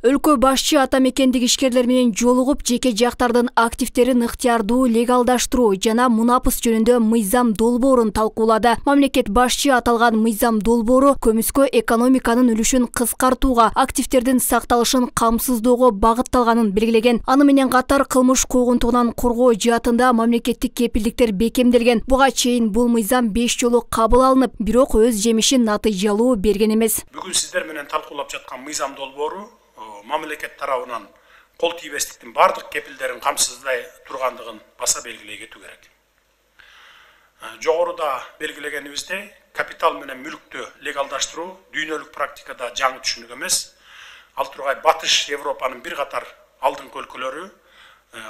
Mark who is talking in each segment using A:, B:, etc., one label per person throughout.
A: Өлкө башчы ата мекендик ишкерлер менен жолугуп жеке жактардын активтерин ыктыярдуу легалдаштыруу жана мунапыс жөнүндө мыйзам долбоорун талкуулады. Мамлекет башчы аталган мыйзам долбоору көмүскө экономиканын үлүшүн кыскартууга, активтердин сакталышын камсыздоого багытталганын белгилеген. Аны менен катар кылмыш куугунтугунан коргоо жаатында мамлекеттик кепилдиктер бекемделген. Буга чейин бул мыйзам 5 жолу кабыл алынып, бирок өз жемишин натыйжалуу берген эмес.
B: Бүгүн сиздер менен талкуулап жаткан мыйзам долбоору мамлекет тарабынан кол тийбестиктин бардык кепилдерин камсыздай тургандыгын баса белгилей кетүү керек. Жогоруда белгилегенибиздей, капитал менен мүлктү легалдаштыруу дүйнөлүк практикада жаңы түшүнүк эмес. Ал тургай Батыш Европанын бир катар алдыңкы өлкөлөрү,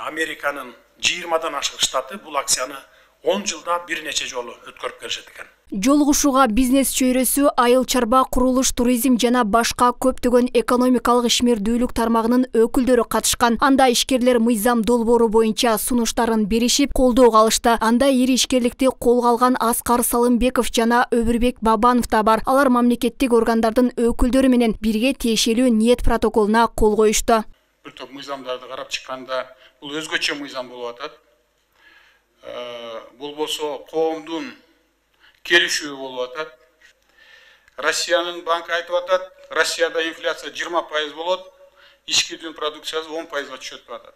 B: Американын 20дан ашык штаты бул акцияны 10 жылда бир нече жолу өткөрүп келишет экен.
A: Жолугушууга бизнес чөйрөсү, айыл чарба, курулуш, туризм жана башка көптөгөн экономикалык ишмердүүлүк тармагынын өкүлдөрү катышкан. Анда ишкерлер мыйзам долбоору боюнча сунуштарын беришип, колдоого алышты. Анда ири ишкерликти колго алган Аскар Салымбеков жана Өбүрбек Бабанов да бар. Алар мамлекеттик органдардын өкүлдөрү менен бирге тиешелүү ниет протоколуна кол коюшту.
B: Бир топ мыйзамдарды карап чыкканда, бул өзгөчө мыйзам болуп атат. Бул болсо коомдун келишүү болуп атат. Россиянын банкы айтып атат, Россияда инфляция 20% болот, ички дүң продукциясы 10%-га түшөт деп атат.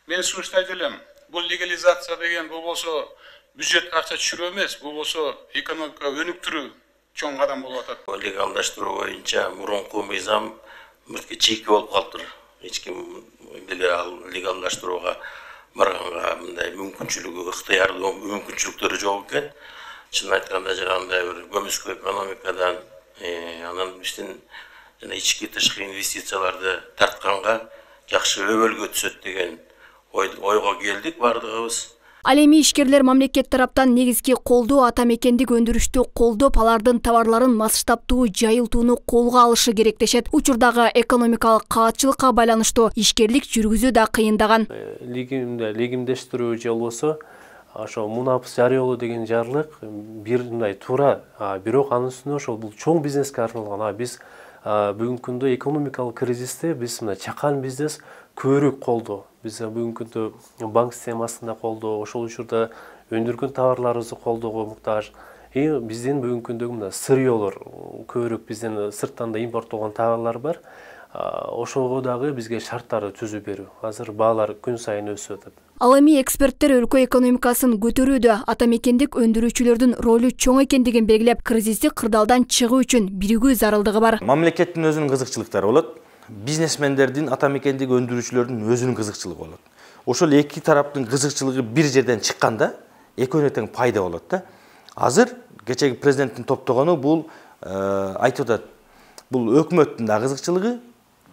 B: Мен сунуштайт элем, бул легализация деген бул болсо бюджетке акча түшүрүү эмес, бул болсо экономика өнүктүрүү чоң кадам болуп атат.
C: Легалдаштыруу боюнча мурунку мыйзам муртке чийки болуп калыптыр. Эч ким легалдаштырууга барганга мындай мүмкүнчүлүгү, ыктыярдуу мүмкүнчүлүктөрү жок экен. Чын айтканда жагандай бир көмүскө экономикадан анан биздин жана ички тышкы инвестицияларды тартканга жакшы өбөлгө түшөт деген ойго келдик бардыгыбыз.
A: Ал эми ишкерлер мамлекет тараптан негизги колдоо ата мекендик өндүрүштү колдоп, алардын товарларын масштабтуу жайылтууну колго алышы керек дешет. Учурдагы экономикалык каатчылыкка байланыштуу ишкерлик жүргүзүү да кыйындаган.
D: Легимдештирүү же болбосо ошо мунапыс жарыялоо деген жарлык бир мындай туура, бирок анын үстүнө ошол бул чоң бизнеске арналган. Биз бүгүнкү күндө экономикалык кризисте биз мына чакан бизнес көбүрөөк колдоо. Биз бүгүнкү күндө банк системасында колдоо, ошол учурда өндүргөн товарларыбызды колдоого муктаж. Биздин бүгүнкү күндөгү мына сырьёлор көбүрөөк бизден сырттан да импорттолгон товарлар бар. Ошого дагы бизге шарттарды түзүп берүү. Азыр баалар күн сайын өсүп атат.
A: Ал эми эксперттер өлкө экономикасын көтөрүүдө ата мекендик өндүрүүчүлөрдүн ролу чоң экендигин белгилеп, кризистик кырдаалдан чыгуу үчүн биригүү зарылдыгы бар.
E: Мамлекеттин өзүнүн кызыкчылыктары болот. Бизнесмендердин, ата мекендик өндүрүүчүлөрдүн өзүнүн кызыкчылыгы болот. Ошол эки тараптын кызыкчылыгы бир жерден чыкканда, экөөнө тең пайда болот да. Азыр кечеги президенттин топтогону бул айтып атат. Бул өкмөттүн да кызыкчылыгы,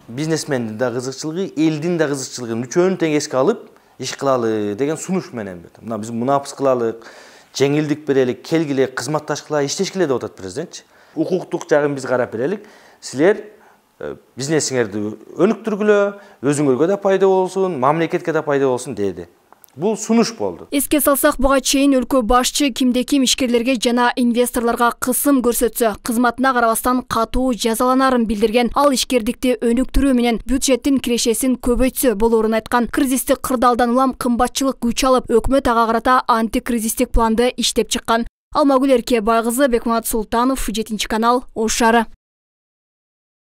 E: бизнесмендин да кызыкчылыгы, элдин да кызыкчылыгын үчөөнү тең эске алып иш кылалы деген сунуш менен бет. Мына биз мунапыс кылалык, жеңилдик берелик, келгиле, кызматташкыла, иштешкиле деп атат президентчи. Укуктук жагын биз карап берелик. Силер бизнесиңерди өнүктүргүлө, өзүңөргө да пайда болсун, мамлекетке да пайда болсун деди. Бул сунуш болду.
A: Эске салсак, буга чейин өлкө башчы кимде-ким ишкерлерге жана инвесторлорго кысым көрсөтсө, кызматына карабастан катуу жазаланарын билдирген. Ал ишкердикти өнүктүрүү менен бюджеттин кирешесин көбөйтсө болоорун айткан. Кризистик кырдаалдан улам кымбатчылык күч алып, өкмөт ага карата антикризистик планды иштеп чыккан. Алмагүл Эркебай кызы, Бекмамат Султанов, 7 канал, Ош шаары.